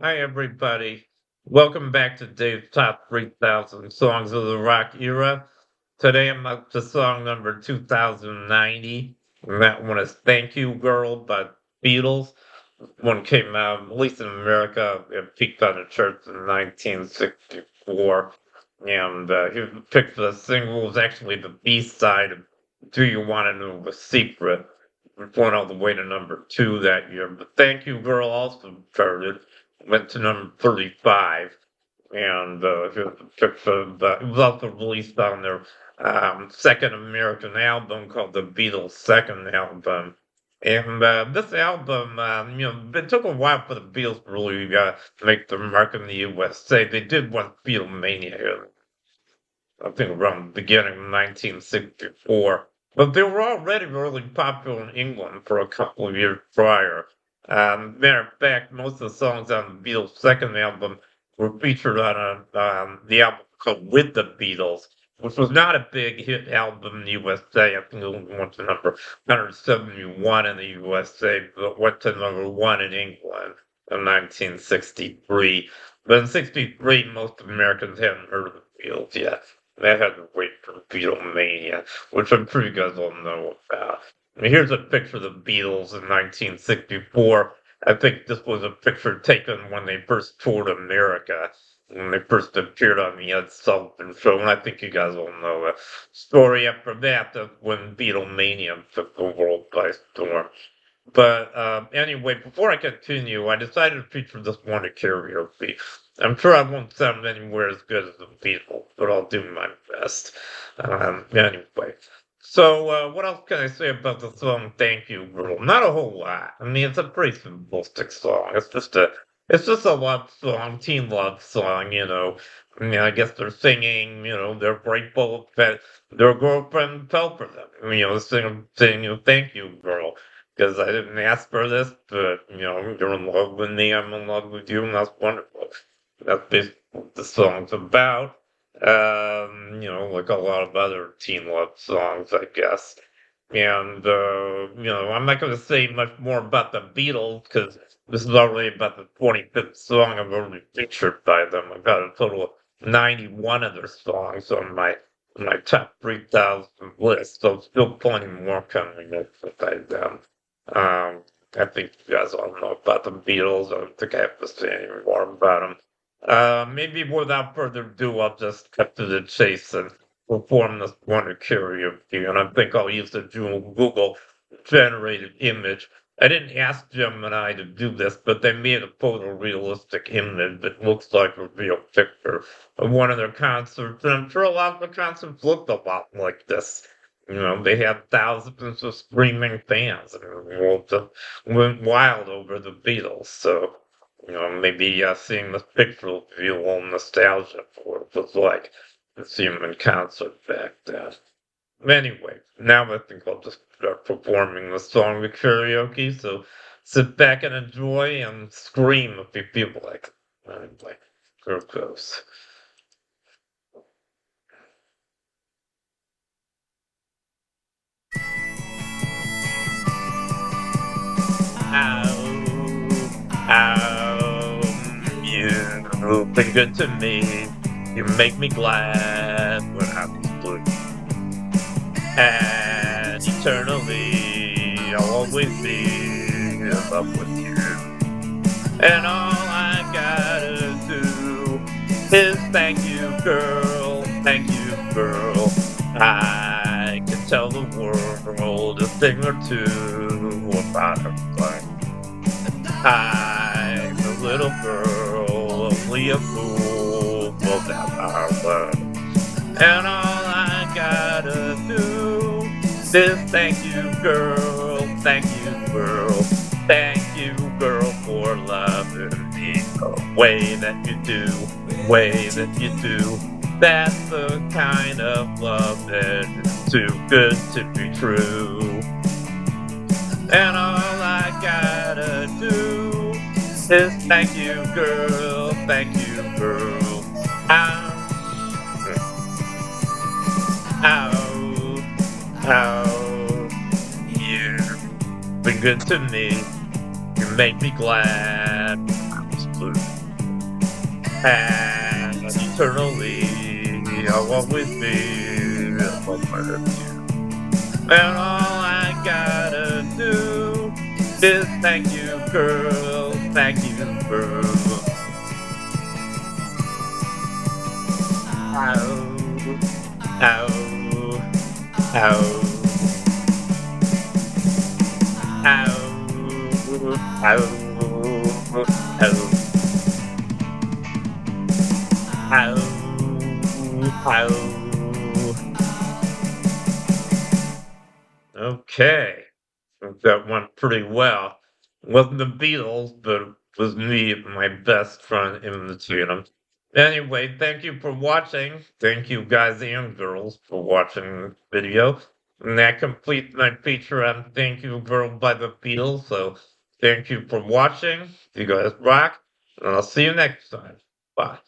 Hi, everybody. Welcome back to Dave's Top 3,000 Songs of the Rock Era. Today I'm up to song number 2090. And that one is Thank You Girl by Beatles. One came out, at least in America, it peaked on the charts in 1964. And he picked the single, was actually the B side of Do You Want to Know the Secret? Which went all the way to number two that year. But Thank You Girl also charted, went to number 35. And here's a picture of it was also released on their second American album called the Beatles Second Album. And this album, it took a while for the Beatles to really make their mark in the USA. They did one Beatlemania, I think around the beginning of 1964. But they were already really popular in England for a couple of years prior. Matter of fact, most of the songs on the Beatles' second album were featured on the album called With the Beatles, which was not a big hit album in the USA. I think it only went to number 171 in the USA, but went to number one in England in 1963. But in 63, most Americans hadn't heard of the Beatles yet. They had to wait for Beatlemania, which I'm sure you guys all know about. Here's a picture of the Beatles in 1964. I think this was a picture taken when they first toured America, when they first appeared on the Ed Sullivan Show, and I think you guys all know the story after that, that's when Beatlemania took the world by storm. But anyway, before I continue, I decided to feature this one at karaoke. I'm sure I won't sound anywhere as good as the Beatles, but I'll do my best. Anyway, so what else can I say about the song "Thank You, Girl"? Not a whole lot. I mean, it's a pretty simplistic song. It's just a love song, teen love song. I mean, I guess they're singing. They're grateful that their girlfriend fell for them. Singing, "Thank you, girl." Because I didn't ask for this, but you're in love with me, I'm in love with you, and that's wonderful. That's basically what the song's about. Like a lot of other teen love songs, I guess. And I'm not going to say much more about the Beatles because this is already about the 25th song I've already featured by them. I've got a total of 91 of their songs on my top 3,000 list, so still plenty more coming up by them. I think you guys all know about the Beatles. I don't think I have to say any more about them. Maybe without further ado, I'll just cut to the chase and perform this one at karaoke. And I think I'll use the Google generated image. I didn't ask Gemini to do this, but they made a photorealistic image that looks like a real picture of one of their concerts. And I'm sure a lot of the concerts looked a lot like this. They had thousands of screaming fans. I mean, the world just went wild over the Beatles. So, maybe seeing this picture will be a little nostalgia for what it was like to see them in concert back then. Anyway, now I think I'll just start performing the song at karaoke. So sit back and enjoy and scream if you feel like it. Anyway, here it goes. You've been good to me. You make me glad when I'm blue. And eternally, I'll always be in love with you. And all I gotta do is thank you, girl. Thank you, girl. I can tell the world a thing or two about her life. I'm a little girl, only a fool without our love. And all I gotta do is thank you, girl, thank you, girl, thank you, girl, for loving me the way that you do, way that you do. That's the kind of love that is too good to be true. And all I gotta do is thank you, girl, thank you, girl. Ow, ow, you've been good to me. You make me glad I was blue. and eternally I'll always be loved by you. And all I gotta do is thank you, girl. Thank you, girl. Ow, ow, ow, ow, ow, ow, ow, ow. Okay. That went pretty well. Wasn't the Beatles, but it was me and my best friend in the tune. Anyway, thank you for watching. Thank you guys and girls for watching the video. And that completes my feature on Thank You Girl by the Beatles. So thank you for watching. You guys rock. And I'll see you next time. Bye.